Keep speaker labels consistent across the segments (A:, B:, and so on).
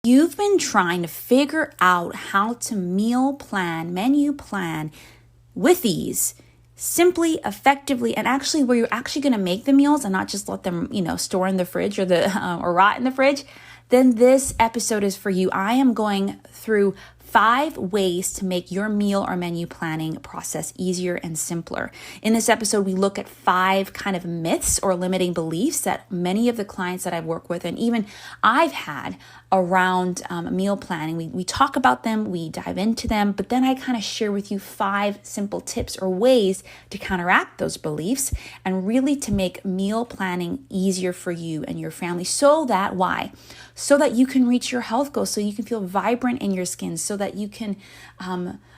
A: You've been trying to figure out how to menu plan with ease, simply, effectively, and actually where you're actually going to make the meals and not just let them, store in the fridge or rot in the fridge, then this episode is for you. I am going through 5 ways to make your meal or menu planning process easier and simpler. In this episode, we look at 5 kind of myths or limiting beliefs that many of the clients that I've worked with and even I've had around meal planning. We talk about them, we dive into them, but then I kind of share with you 5 simple tips or ways to counteract those beliefs and really to make meal planning easier for you and your family why? So that you can reach your health goals, so you can feel vibrant in your skin, so that you can,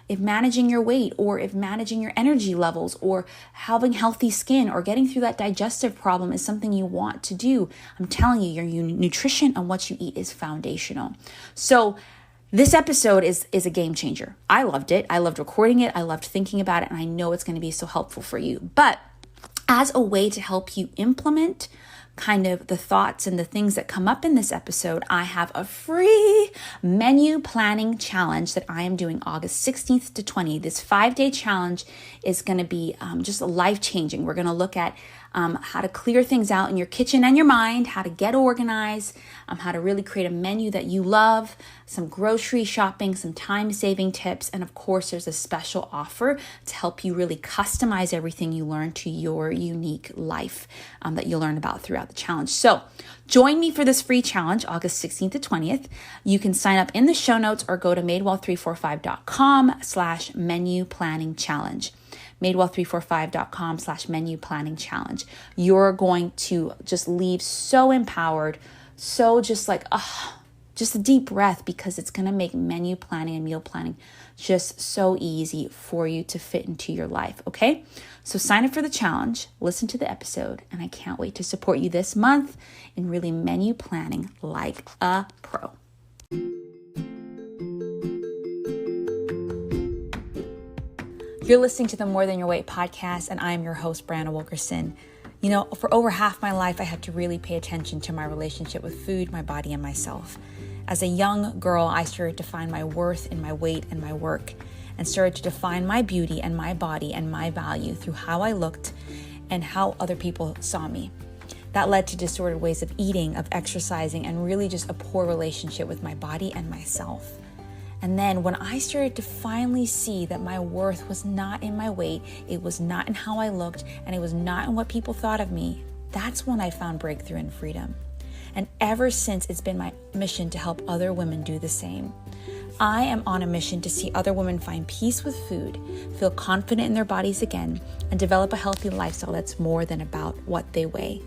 A: if managing your weight or if managing your energy levels or having healthy skin or getting through that digestive problem is something you want to do. I'm telling you, your nutrition and what you eat is foundational. So this episode is a game changer. I loved it. I loved recording it. I loved thinking about it. And I know it's going to be so helpful for you. But as a way to help you implement kind of the thoughts and the things that come up in this episode, I have a free menu planning challenge that I am doing August 16th to 20th. This 5-day challenge is going to be just life-changing. We're going to look at how to clear things out in your kitchen and your mind, how to get organized, how to really create a menu that you love, some grocery shopping, some time-saving tips, and of course, there's a special offer to help you really customize everything you learn to your unique life that you'll learn about throughout the challenge. So join me for this free challenge, August 16th to 20th. You can sign up in the show notes or go to madewell345.com/menu planning challenge. madewell345.com/menu planning challenge. You're going to just leave so empowered, so just like, just a deep breath, because it's going to make menu planning and meal planning just so easy for you to fit into your life. Okay. So sign up for the challenge, listen to the episode, and I can't wait to support you this month in really menu planning like a pro. You're listening to the More Than Your Weight podcast, and I am your host, Brianna Wilkerson. For over half my life, I had to really pay attention to my relationship with food, my body, and myself. As a young girl, I started to find my worth in my weight and my work, and started to define my beauty and my body and my value through how I looked and how other people saw me. That led to disordered ways of eating, of exercising, and really just a poor relationship with my body and myself. And then when I started to finally see that my worth was not in my weight, it was not in how I looked, and it was not in what people thought of me, that's when I found breakthrough and freedom. And ever since, it's been my mission to help other women do the same. I am on a mission to see other women find peace with food, feel confident in their bodies again, and develop a healthy lifestyle that's more than about what they weigh.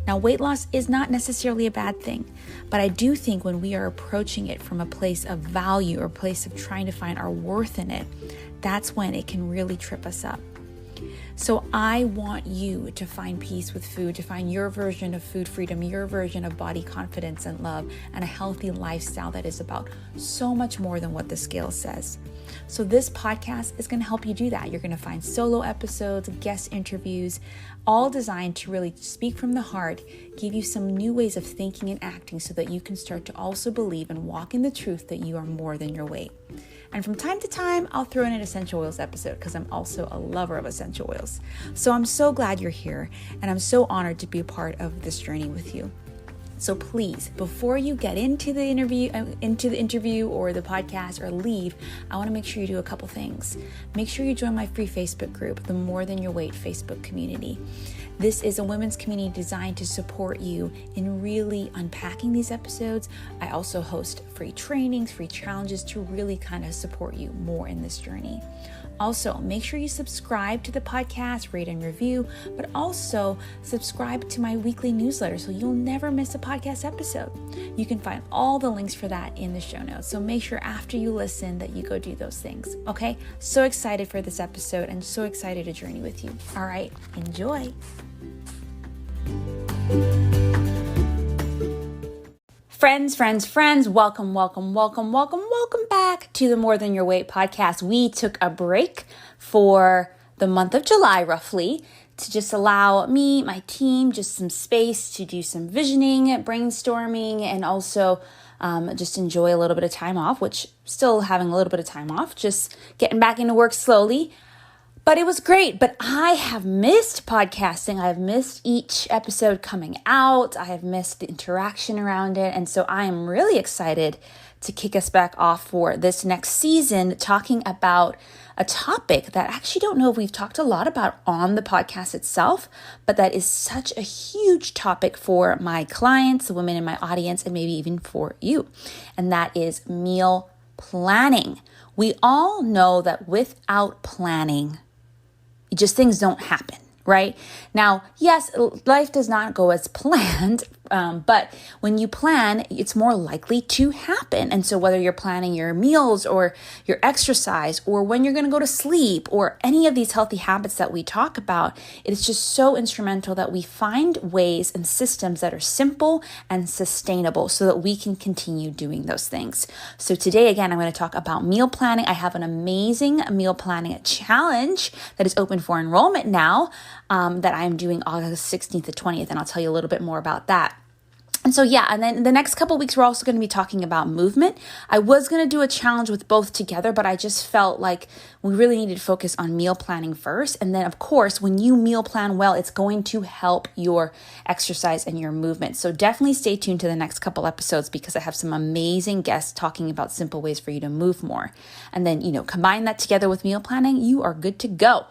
A: Now, weight loss is not necessarily a bad thing, but I do think when we are approaching it from a place of value or a place of trying to find our worth in it, that's when it can really trip us up. So I want you to find peace with food, to find your version of food freedom, your version of body confidence and love, and a healthy lifestyle that is about so much more than what the scale says. So this podcast is going to help you do that. You're going to find solo episodes, guest interviews, all designed to really speak from the heart, give you some new ways of thinking and acting so that you can start to also believe and walk in the truth that you are more than your weight. And from time to time, I'll throw in an essential oils episode because I'm also a lover of essential oils. So I'm so glad you're here, and I'm so honored to be a part of this journey with you. So please, before you get into the interview or the podcast or leave, I want to make sure you do a couple things. Make sure you join my free Facebook group, the More Than Your Weight Facebook community. This is a women's community designed to support you in really unpacking these episodes. I also host free trainings, free challenges to really kind of support you more in this journey. Also, make sure you subscribe to the podcast, rate and review, but also subscribe to my weekly newsletter so you'll never miss a podcast episode. You can find all the links for that in the show notes. So make sure after you listen that you go do those things. Okay? So excited for this episode and so excited to journey with you. All right, enjoy. Friends, welcome back to the More Than Your Weight podcast. We took a break for the month of July, roughly, to just allow me, my team, just some space to do some visioning, brainstorming, and also just enjoy a little bit of time off, which still having a little bit of time off, just getting back into work slowly. But it was great. But I have missed podcasting. I have missed each episode coming out. I have missed the interaction around it. And so I am really excited to kick us back off for this next season, talking about a topic that I actually don't know if we've talked a lot about on the podcast itself, but that is such a huge topic for my clients, the women in my audience, and maybe even for you. And that is meal planning. We all know that without planning, just things don't happen, right? Now, yes, life does not go as planned, but when you plan, it's more likely to happen. And so whether you're planning your meals or your exercise or when you're going to go to sleep or any of these healthy habits that we talk about, it is just so instrumental that we find ways and systems that are simple and sustainable so that we can continue doing those things. So today, again, I'm going to talk about meal planning. I have an amazing meal planning challenge that is open for enrollment now that I'm doing August 16th to 20th, and I'll tell you a little bit more about that. And so, and then the next couple of weeks, we're also going to be talking about movement. I was going to do a challenge with both together, but I just felt like we really needed to focus on meal planning first. And then, of course, when you meal plan well, it's going to help your exercise and your movement. So definitely stay tuned to the next couple episodes because I have some amazing guests talking about simple ways for you to move more. And then, combine that together with meal planning, you are good to go.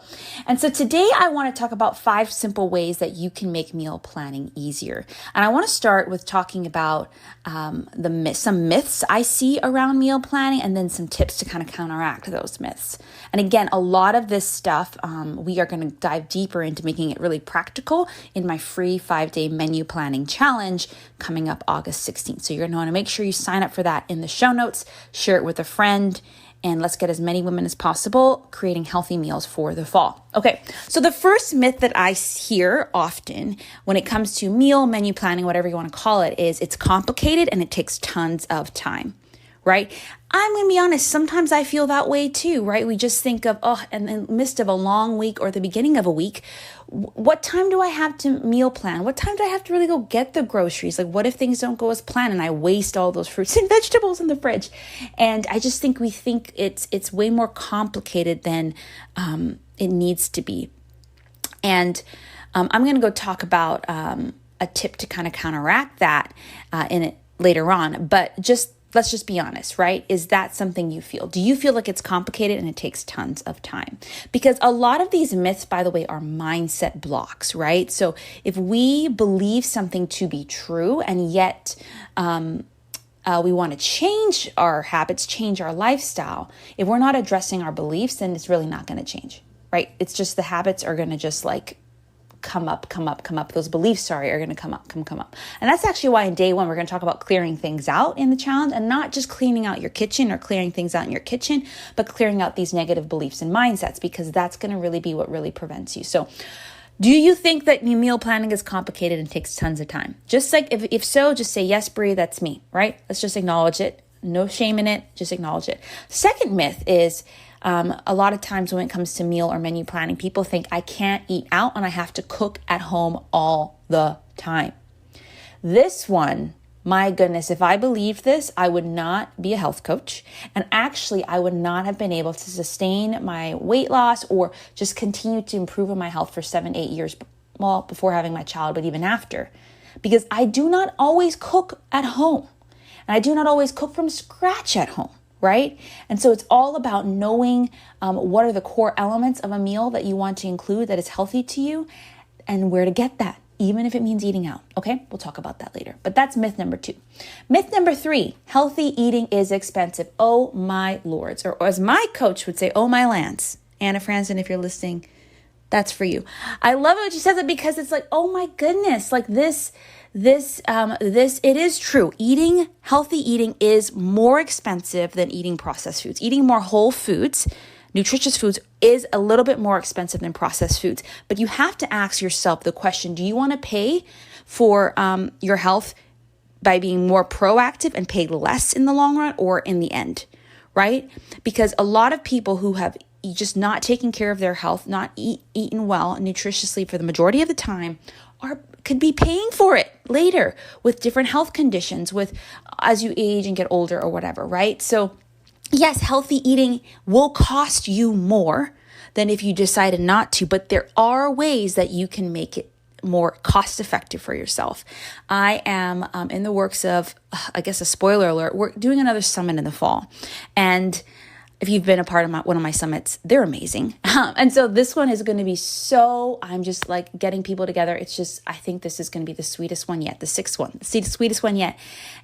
A: And so today I want to talk about 5 simple ways that you can make meal planning easier. And I want to start with talking about some myths I see around meal planning and then some tips to kind of counteract those myths. And again, a lot of this stuff, we are going to dive deeper into making it really practical in my free 5-day menu planning challenge coming up August 16th. So you're going to want to make sure you sign up for that in the show notes, share it with a friend, and let's get as many women as possible creating healthy meals for the fall. Okay, so the first myth that I hear often when it comes to menu planning, whatever you want to call it, is it's complicated and it takes tons of time, right? I'm going to be honest, sometimes I feel that way too, right? We just think of, in the midst of a long week or the beginning of a week, what time do I have to meal plan? What time do I have to really go get the groceries? Like, what if things don't go as planned and I waste all those fruits and vegetables in the fridge? And I just think we think it's way more complicated than it needs to be. And I'm going to go talk about a tip to kind of counteract that in it later on, but let's just be honest, right? Is that something you feel? Do you feel like it's complicated and it takes tons of time? Because a lot of these myths, by the way, are mindset blocks, right? So if we believe something to be true and yet we want to change our habits, change our lifestyle, if we're not addressing our beliefs, then it's really not going to change, right? It's just the habits are going to just come up. Those beliefs, are going to come up. And that's actually why in day 1, we're going to talk about clearing things out in the challenge and not just cleaning out your kitchen or clearing things out in your kitchen, but clearing out these negative beliefs and mindsets, because that's going to really be what really prevents you. So do you think that meal planning is complicated and takes tons of time? Just like, if so, just say, yes, Brie, that's me, right? Let's just acknowledge it. No shame in it. Just acknowledge it. Second myth is, a lot of times when it comes to meal or menu planning, people think I can't eat out and I have to cook at home all the time. This one, my goodness, if I believed this, I would not be a health coach. And actually, I would not have been able to sustain my weight loss or just continue to improve on my health for 7-8 years, well, before having my child, but even after. Because I do not always cook at home. And I do not always cook from scratch at home. Right? And so it's all about knowing what are the core elements of a meal that you want to include that is healthy to you and where to get that, even if it means eating out. Okay? We'll talk about that later. But that's myth number 2. Myth number 3, healthy eating is expensive. Oh my lords. Or as my coach would say, oh my lands. Anna Franzen, if you're listening, that's for you. I love it when she says it because it's like, oh my goodness, like this, it is true. Healthy eating is more expensive than eating processed foods. Eating more whole foods, nutritious foods, is a little bit more expensive than processed foods. But you have to ask yourself the question, do you want to pay for your health by being more proactive and pay less in the long run or in the end, right? Because a lot of people who have just not taken care of their health, not eaten well nutritiously for the majority of the time, could be paying for it later with different health conditions, with as you age and get older or whatever, right? So yes, healthy eating will cost you more than if you decided not to, but there are ways that you can make it more cost effective for yourself. I am in the works of, I guess a spoiler alert, we're doing another summit in the fall. And if you've been a part of one of my summits, they're amazing. And so this one is going to be I'm just like getting people together. It's just, I think this is going to be the sweetest one yet, the sixth one, the sweetest one yet.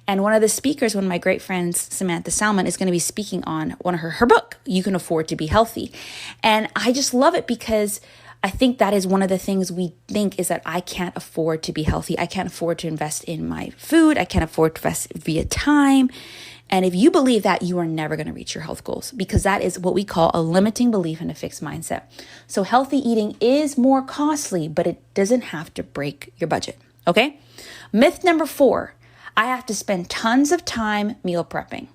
A: And one of the speakers, one of my great friends, Samantha Salmon, is going to be speaking on one of her book, You Can Afford to Be Healthy. And I just love it because I think that is one of the things we think is that I can't afford to be healthy. I can't afford to invest in my food. I can't afford to invest via time. And if you believe that, you are never going to reach your health goals, because that is what we call a limiting belief and a fixed mindset. So healthy eating is more costly, but it doesn't have to break your budget. Okay. Myth number 4, I have to spend tons of time meal prepping.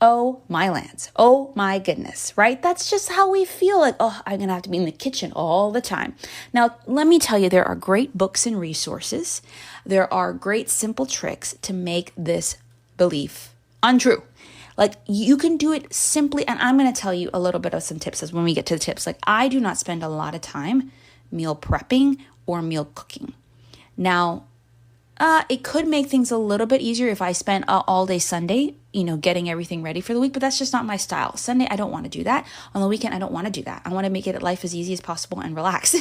A: Oh my lands. Oh my goodness, right? That's just how we feel like, oh, I'm going to have to be in the kitchen all the time. Now, let me tell you, there are great books and resources. There are great simple tricks to make this belief untrue. Like you can do it simply. And I'm going to tell you a little bit of some tips as when we get to the tips. Like I do not spend a lot of time meal prepping or meal cooking. Now, it could make things a little bit easier if I spent all day Sunday, getting everything ready for the week, but that's just not my style. Sunday, I don't want to do that. On the weekend, I don't want to do that. I want to make it life as easy as possible and relax.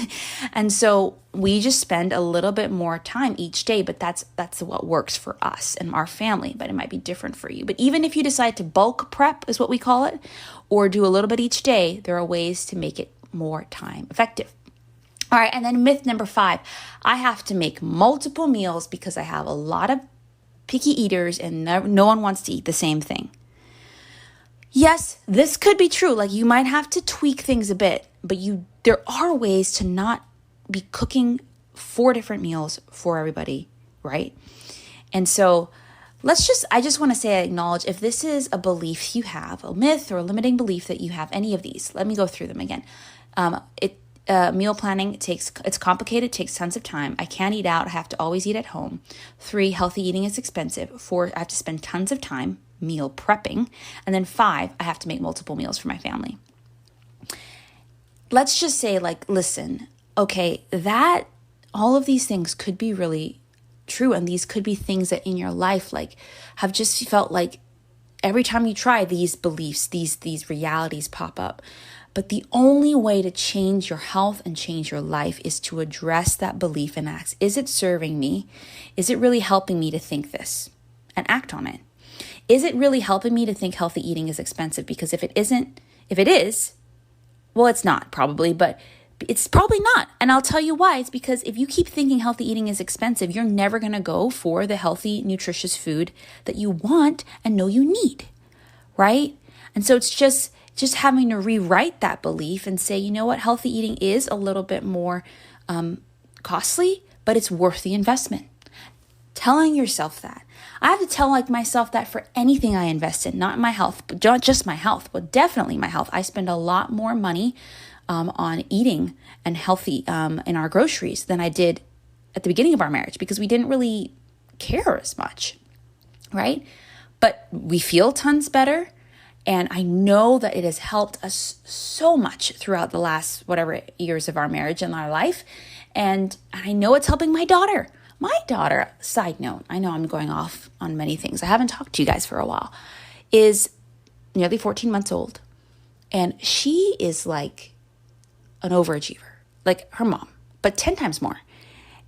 A: And so we just spend a little bit more time each day, but that's what works for us and our family, but it might be different for you. But even if you decide to bulk prep is what we call it, or do a little bit each day, there are ways to make it more time effective. All right, and then myth number 5, I have to make multiple meals because I have a lot of picky eaters and no one wants to eat the same thing. Yes, this could be true. Like you might have to tweak things a bit, but there are ways to not be cooking 4 different meals for everybody, right? And so I just want to say, I acknowledge if this is a belief you have, a myth or a limiting belief that you have, any of these, let me go through them again. Meal planning, it's complicated, takes tons of time. I can't eat out. I have to always eat at home. 3, healthy eating is expensive. 4, I have to spend tons of time meal prepping. And then 5, I have to make multiple meals for my family. Let's just say listen, okay, that all of these things could be really true. And these could be things that in your life, have just felt like every time you try these beliefs, these realities pop up. But the only way to change your health and change your life is to address that belief and ask, is it serving me? Is it really helping me to think this and act on it? Is it really helping me to think healthy eating is expensive? Because if it is, well, it's not probably, but it's probably not. And I'll tell you why. It's because if you keep thinking healthy eating is expensive, you're never going to go for the healthy, nutritious food that you want and know you need, right? And so it's just having to rewrite that belief and say, you know what, healthy eating is a little bit more costly, but it's worth the investment. Telling yourself that. I have to tell myself that for anything I invest in, not in my health, but not just my health, but definitely my health. I spend a lot more money on eating and healthy in our groceries than I did at the beginning of our marriage because we didn't really care as much, right? But we feel tons better. And I know that it has helped us so much throughout the last years of our marriage and our life. And I know it's helping my daughter. My daughter, side note, I know I'm going off on many things. I haven't talked to you guys for a while, is nearly 14 months old. And she is like an overachiever, like her mom, but 10 times more.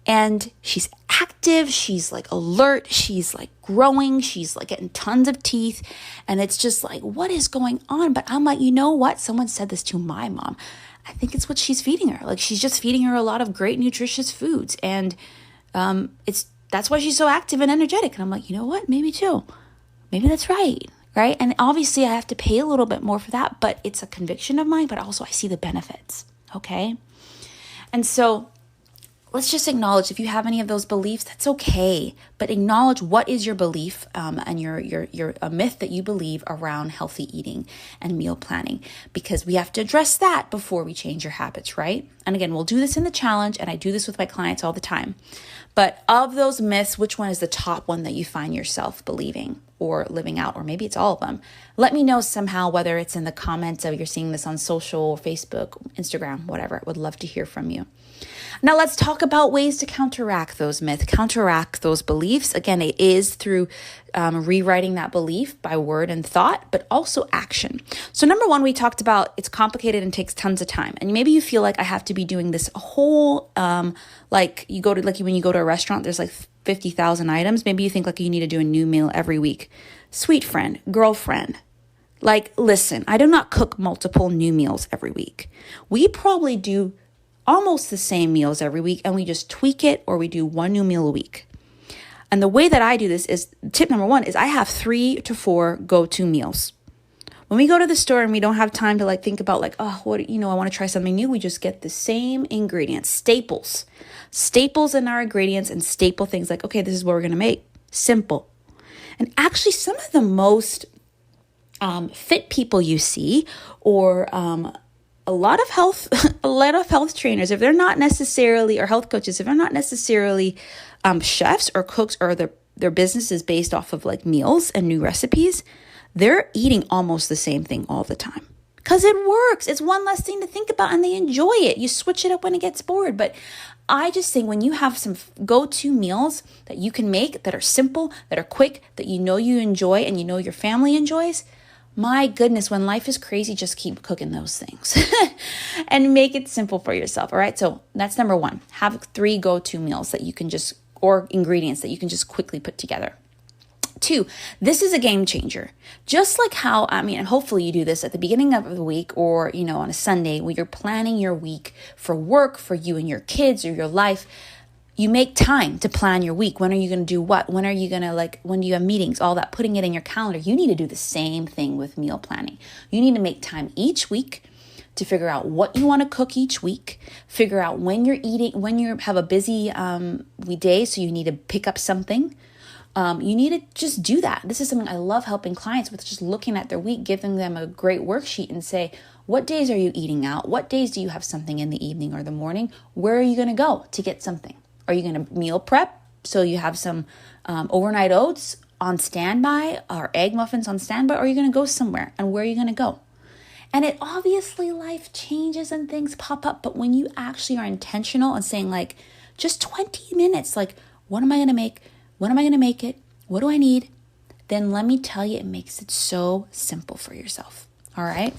A: And she's active, she's alert, she's growing, she's getting tons of teeth. And it's just what is going on? But I'm you know what? Someone said this to my mom. I think it's what she's feeding her. She's just feeding her a lot of great nutritious foods. And that's why she's so active and energetic. And I'm you know what? Maybe too. Maybe that's right. Right. And obviously I have to pay a little bit more for that, but it's a conviction of mine, but also I see the benefits. Okay. And so let's just acknowledge if you have any of those beliefs, that's okay. But acknowledge what is your belief and your a myth that you believe around healthy eating and meal planning, because we have to address that before we change your habits, right? And again, we'll do this in the challenge, and I do this with my clients all the time. But of those myths, which one is the top one that you find yourself believing or living out? Or maybe it's all of them. Let me know somehow, whether it's in the comments of you're seeing this on social, Facebook, Instagram, whatever. I would love to hear from you. Now let's talk about ways to counteract those myths, counteract those beliefs. Again, it is through rewriting that belief by word and thought, but also action. So number one, we talked about it's complicated and takes tons of time. And maybe you feel like I have to be doing this whole, when you go to a restaurant, there's like 50,000 items. Maybe you think like you need to do a new meal every week. Sweet friend, girlfriend, listen, I do not cook multiple new meals every week. We probably do almost the same meals every week, and we just tweak it, or we do one new meal a week. And the way that I do this is, tip number one is I have 3 to 4 go-to meals. When we go to the store and we don't have time to think about I want to try something new, we just get the same ingredients, staples in our ingredients, and staple things okay, this is what we're going to make. Simple. And actually some of the most fit people you see, or a lot of health trainers, if they're not necessarily, or health coaches, if they're not necessarily chefs or cooks, or their business is based off of meals and new recipes, they're eating almost the same thing all the time. Because it works. It's one less thing to think about, and they enjoy it. You switch it up when it gets bored. But I just think when you have some go-to meals that you can make, that are simple, that are quick, that you enjoy, and your family enjoys, my goodness, when life is crazy, just keep cooking those things and make it simple for yourself. All right. So that's number one. Have 3 go-to meals that you can or ingredients that you can just quickly put together. 2, this is a game changer. Just like how, and hopefully you do this at the beginning of the week, or, on a Sunday when you're planning your week for work, for you and your kids or your life. You make time to plan your week. When are you going to do what? When are you going to when do you have meetings? All that, putting it in your calendar. You need to do the same thing with meal planning. You need to make time each week to figure out what you want to cook each week. Figure out when you're eating, when you have a busy day, so you need to pick up something. You need to just do that. This is something I love helping clients with, just looking at their week, giving them a great worksheet and say, what days are you eating out? What days do you have something in the evening or the morning? Where are you going to go to get something? Are you going to meal prep? So you have some overnight oats on standby, or egg muffins on standby, or are you going to go somewhere? And where are you going to go? And it obviously, life changes and things pop up. But when you actually are intentional and saying just 20 minutes, what am I going to make? When am I going to make it? What do I need? Then let me tell you, it makes it so simple for yourself. All right.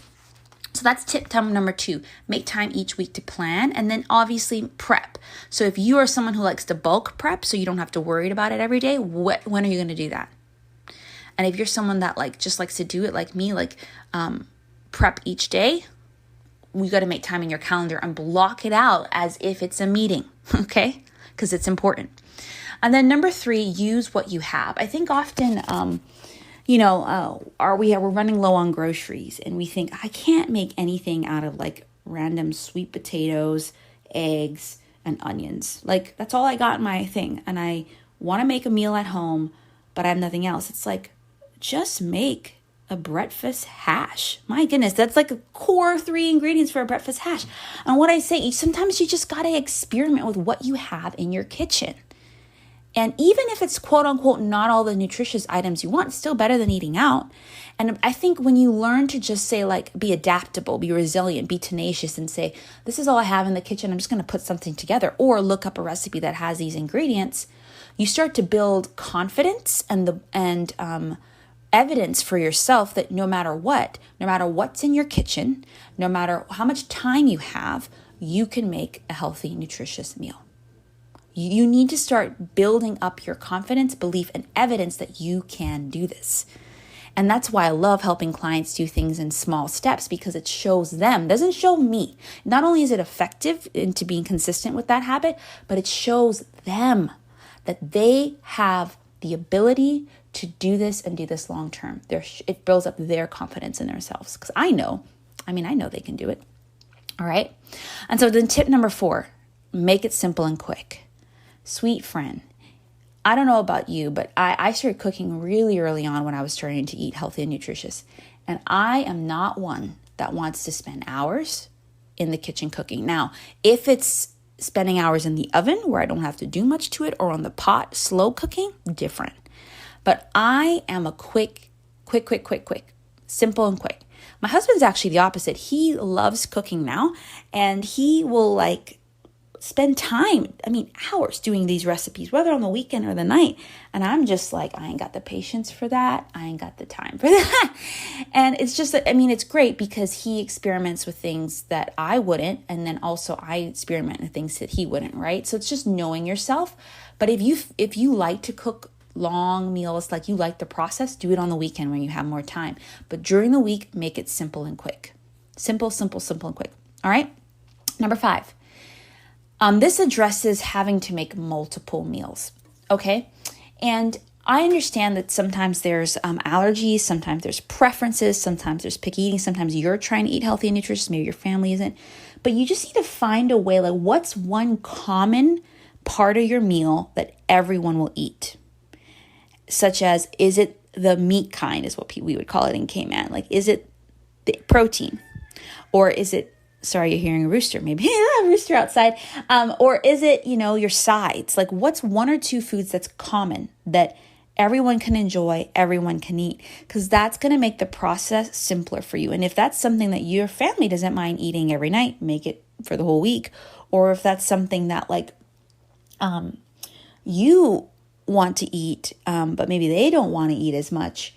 A: So that's tip number 2, make time each week to plan, and then obviously prep. So if you are someone who likes to bulk prep, so you don't have to worry about it every day, when are you going to do that? And if you're someone that just likes to do it like me, prep each day, you got to make time in your calendar and block it out as if it's a meeting, okay? Because it's important. And then number 3, use what you have. I think often, we're running low on groceries, and we think I can't make anything out of random sweet potatoes, eggs, and onions. That's all I got in my thing. And I want to make a meal at home, but I have nothing else. It's just make a breakfast hash. My goodness, that's a core 3 ingredients for a breakfast hash. And what I say, sometimes you just got to experiment with what you have in your kitchen. And even if it's quote unquote not all the nutritious items you want, it's still better than eating out. And I think when you learn to just say be adaptable, be resilient, be tenacious, and say, this is all I have in the kitchen, I'm just going to put something together, or look up a recipe that has these ingredients, you start to build confidence and evidence for yourself that no matter what's in your kitchen, no matter how much time you have, you can make a healthy, nutritious meal. You need to start building up your confidence, belief, and evidence that you can do this. And that's why I love helping clients do things in small steps, because it shows them, doesn't show me. Not only is it effective into being consistent with that habit, but it shows them that they have the ability to do this and do this long term. It builds up their confidence in themselves, because I know they can do it. All right. And so then tip number 4, make it simple and quick. Sweet friend, I don't know about you, but I started cooking really early on when I was starting to eat healthy and nutritious. And I am not one that wants to spend hours in the kitchen cooking. Now, if it's spending hours in the oven where I don't have to do much to it, or on the pot, slow cooking, different. But I am a quick, simple and quick. My husband's actually the opposite. He loves cooking now, and he will spend time, hours doing these recipes, whether on the weekend or the night. And I'm just like, I ain't got the patience for that. I ain't got the time for that. And it's just, it's great because he experiments with things that I wouldn't. And then also I experiment with things that he wouldn't, right? So it's just knowing yourself. But if you like to cook long meals, like you like the process, do it on the weekend when you have more time. But during the week, make it simple and quick. Simple and quick. All right. Number 5. This addresses having to make multiple meals, okay? And I understand that sometimes there's allergies, sometimes there's preferences, sometimes there's picky eating, sometimes you're trying to eat healthy and nutritious, maybe your family isn't. But you just need to find a way, what's one common part of your meal that everyone will eat? Such as, is it the meat kind, is what we would call it in Cayman? Is it the protein? Or is it, sorry, you're hearing a rooster, maybe a rooster outside. Or is it, your sides? What's 1 or 2 foods that's common that everyone can enjoy, everyone can eat? Because that's going to make the process simpler for you. And if that's something that your family doesn't mind eating every night, make it for the whole week. Or if that's something that you want to eat, but maybe they don't want to eat as much,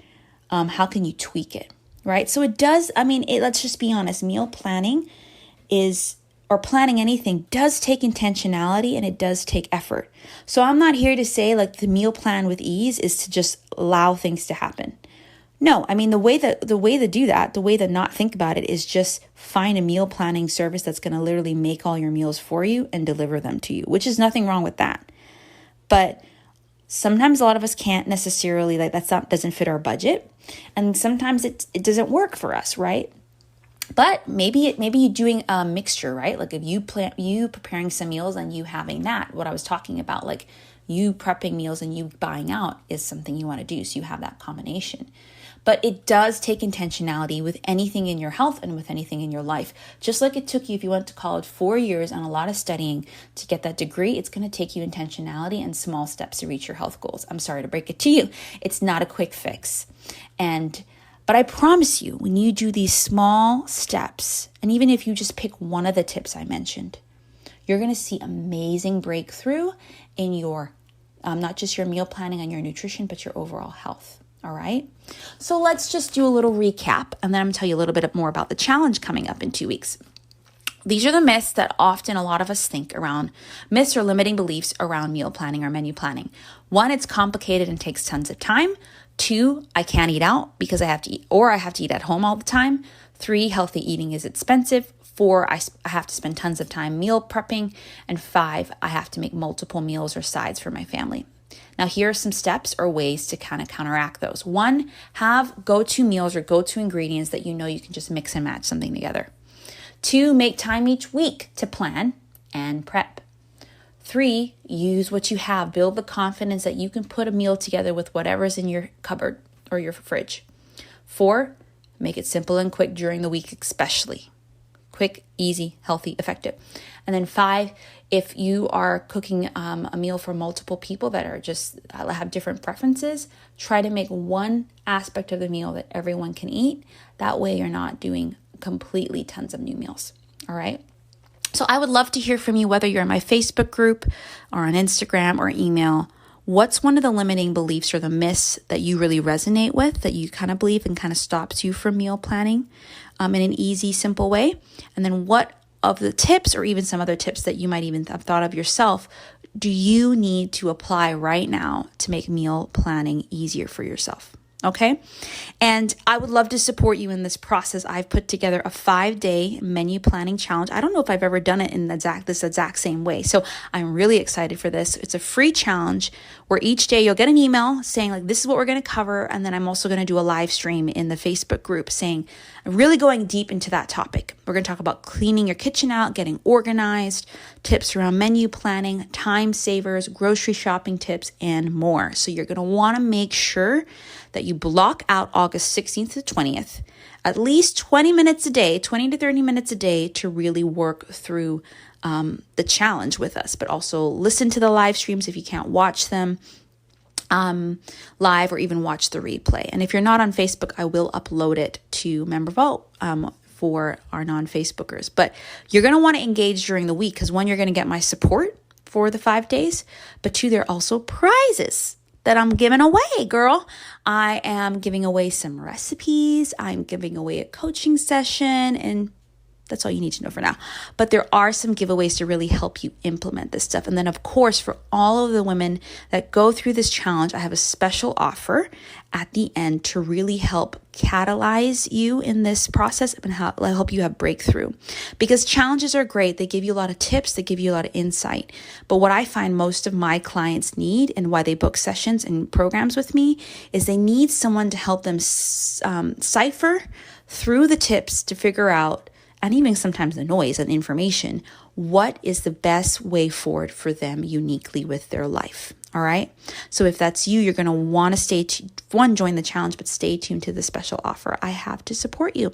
A: how can you tweak it, right? So it does, let's just be honest, meal planning or planning anything does take intentionality, and it does take effort. So I'm not here to say the meal plan with ease is to just allow things to happen. No, the way to do that, the way to not think about it, is just find a meal planning service that's going to literally make all your meals for you and deliver them to you, which is nothing wrong with that. But sometimes a lot of us can't necessarily, doesn't fit our budget. And sometimes it doesn't work for us, right? But maybe you're doing a mixture, right? If you preparing some meals and you having that, what I was talking about, you prepping meals and you buying out is something you want to do. So you have that combination. But it does take intentionality with anything in your health and with anything in your life. Just like it took you, if you went to college, 4 years and a lot of studying to get that degree, it's going to take you intentionality and small steps to reach your health goals. I'm sorry to break it to you. It's not a quick fix. But I promise you, when you do these small steps, and even if you just pick one of the tips I mentioned, you're going to see amazing breakthrough in your, not just your meal planning and your nutrition, but your overall health. All right. So let's just do a little recap, and then I'm going to tell you a little bit more about the challenge coming up in 2 weeks. These are the myths that often a lot of us think around, myths or limiting beliefs around meal planning or menu planning. 1, it's complicated and takes tons of time. 2, I can't eat out because I have to eat, or I have to eat at home all the time. 3, healthy eating is expensive. 4, I have to spend tons of time meal prepping. And 5, I have to make multiple meals or sides for my family. Now, here are some steps or ways to kind of counteract those. 1, have go-to meals or go-to ingredients that you know you can just mix and match something together. 2, make time each week to plan and prep. 3, use what you have. Build the confidence that you can put a meal together with whatever's in your cupboard or your fridge. 4, make it simple and quick during the week, especially. Quick, easy, healthy, effective. And then 5, if you are cooking a meal for multiple people that are just have different preferences, try to make one aspect of the meal that everyone can eat. That way you're not doing completely tons of new meals. All right. So I would love to hear from you, whether you're in my Facebook group or on Instagram or email. What's one of the limiting beliefs or the myths that you really resonate with, that you kind of believe and kind of stops you from meal planning in an easy, simple way? And then what of the tips, or even some other tips that you might even have thought of yourself, do you need to apply right now to make meal planning easier for yourself? Okay. And I would love to support you in this process. I've put together a 5-day menu planning challenge. I don't know if I've ever done it in this exact same way. So I'm really excited for this. It's a free challenge where each day you'll get an email saying like, this is what we're going to cover. And then I'm also going to do a live stream in the Facebook group saying, I'm really going deep into that topic. We're going to talk about cleaning your kitchen out, getting organized, tips around menu planning, time savers, grocery shopping tips, and more. So you're going to want to make sure that you block out August 16th to 20th, at least 20 minutes a day, 20 to 30 minutes a day to really work through the challenge with us, but also listen to the live streams if you can't watch them live or even watch the replay. And if you're not on Facebook, I will upload it to MemberVault for our non-Facebookers. But you're going to want to engage during the week because one, you're going to get my support for the 5 days, but two, there are also prizes that I'm giving away, girl. I am giving away some recipes. I'm giving away a coaching session, and that's all you need to know for now. But there are some giveaways to really help you implement this stuff. And then, of course, for all of the women that go through this challenge, I have a special offer at the end to really help catalyze you in this process and help you have breakthrough. Because challenges are great. They give you a lot of tips. They give you a lot of insight. But what I find most of my clients need and why they book sessions and programs with me is they need someone to help them cipher through the tips to figure out, and even sometimes the noise and the information, what is the best way forward for them uniquely with their life. All right. So if that's you, you're going to want to join the challenge, but stay tuned to the special offer I have to support you.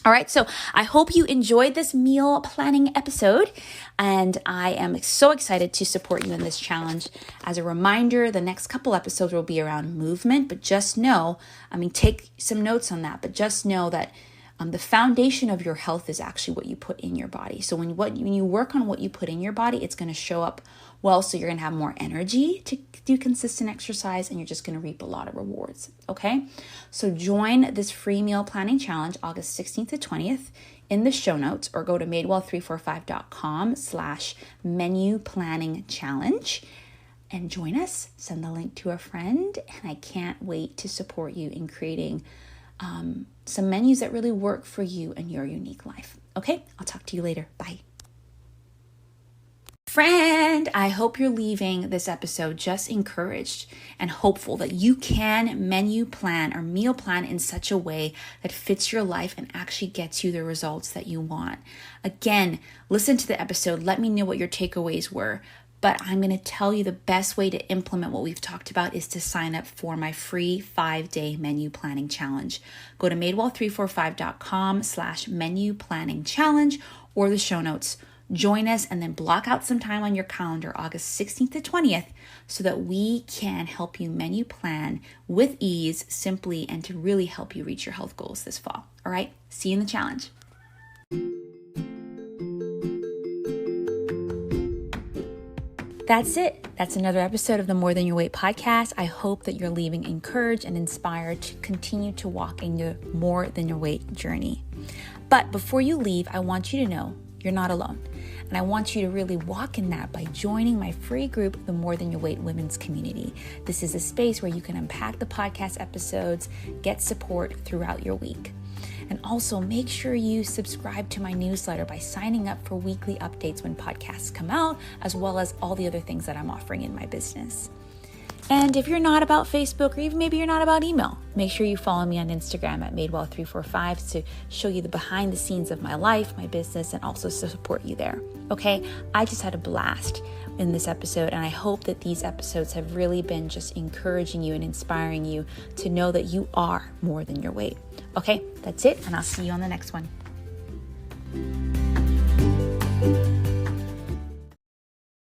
A: All right. So I hope you enjoyed this meal planning episode, and I am so excited to support you in this challenge. As a reminder, the next couple episodes will be around movement, but just know, take some notes on that, but just know that the foundation of your health is actually what you put in your body. So when you work on what you put in your body, it's going to show up well. So you're going to have more energy to do consistent exercise, and you're just going to reap a lot of rewards. Okay. So join this free meal planning challenge August 16th to 20th in the show notes, or go to madewell345.com/menu planning challenge and join us. Send the link to a friend. And I can't wait to support you in creating some menus that really work for you and your unique life. Okay, I'll talk to you later. Bye. Friend, I hope you're leaving this episode just encouraged and hopeful that you can menu plan or meal plan in such a way that fits your life and actually gets you the results that you want. Again, listen to the episode. Let me know what your takeaways were. But I'm going to tell you the best way to implement what we've talked about is to sign up for my free 5-day menu planning challenge. Go to madewell345.com/menu planning challenge or the show notes. Join us and then block out some time on your calendar, August 16th to 20th, so that we can help you menu plan with ease, simply, and to really help you reach your health goals this fall. All right, see you in the challenge. That's it. That's another episode of the More Than Your Weight podcast. I hope that you're leaving encouraged and inspired to continue to walk in your More Than Your Weight journey. But before you leave, I want you to know you're not alone. And I want you to really walk in that by joining my free group, the More Than Your Weight Women's Community. This is a space where you can unpack the podcast episodes, get support throughout your week. And also make sure you subscribe to my newsletter by signing up for weekly updates when podcasts come out, as well as all the other things that I'm offering in my business. And if you're not about Facebook, or even maybe you're not about email, make sure you follow me on Instagram at madewell345 to show you the behind the scenes of my life, my business, and also to support you there. Okay, I just had a blast in this episode, and I hope that these episodes have really been just encouraging you and inspiring you to know that you are more than your weight. Okay, that's it, and I'll see you on the next one.